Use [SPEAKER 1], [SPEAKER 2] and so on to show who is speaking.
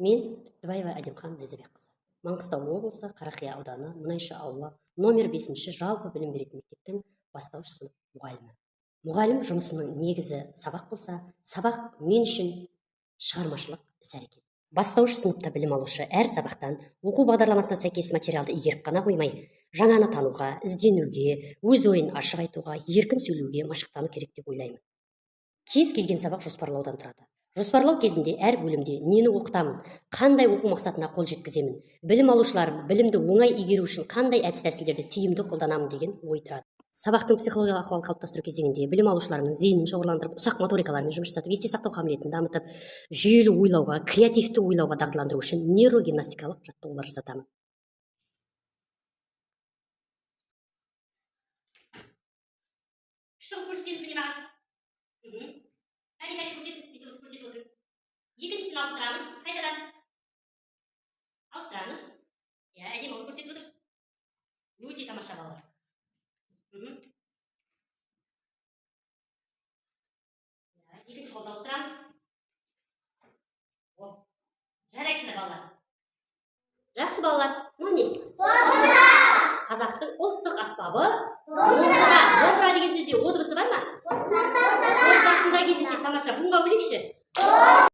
[SPEAKER 1] Мен Түттібаева Әдемхан Найзабекқызы. Маңғыстау облысы Қарақия ауданы Мұнайшы ауылы номер 5 жалпы білім беретін мектептің бастауыш сынып мұғалімі. Мұғалім жұмысының негізі сабақ болса, сабақ мен үшін шығармашылық іс-әрекет. Бастауыш сыныпта білім алушы әр сабақтан оқу бағдарламасына сәйкес материалды игеріп қана қоймай, жаңаны тануға, ізденуге, өз ойын ашық айтуға, еркін сөйлеуге машықтану керек деп ойлаймын. Кез келген сабақ жоспарлаудан тұрады. Жоспарлау кезінде әр бөлімде нені оқытамын, қандай оқу мақсатына қол жеткіземін, білім алушылар білімді оңай игеру үшін қандай әдіс-тәсілдерді тиімді қолданамын деген ой тұрады. Сабақтың психологиялық ахуалын қалыптастыру кезеңінде білім алушыларының зейінін шоғырландырып, ұсақ моторикалармен жұмыс жасатып, есте сақтау қабілетін дамытып, жүйелі ойлауға, креативті ойлауға дағдыландыру үшін нейрогимнастикалық жаттығулар жасатамын.
[SPEAKER 2] Екіншісін ауыстырамыз, қайтадан ауыстырамыз. Әдемі олып көрсетіп отыр. Өте тамаша балалар. Екінші қолды ауыстырамыз. Жарайсыңдар балалар. Жақсы балалар. Міне. Қазақтың ұлттық аспабы домбыра. Домбыра деген сөзде о дыбысы бар ма? Ортасында кездеседі, тамаша. Бұнға бөлейікші.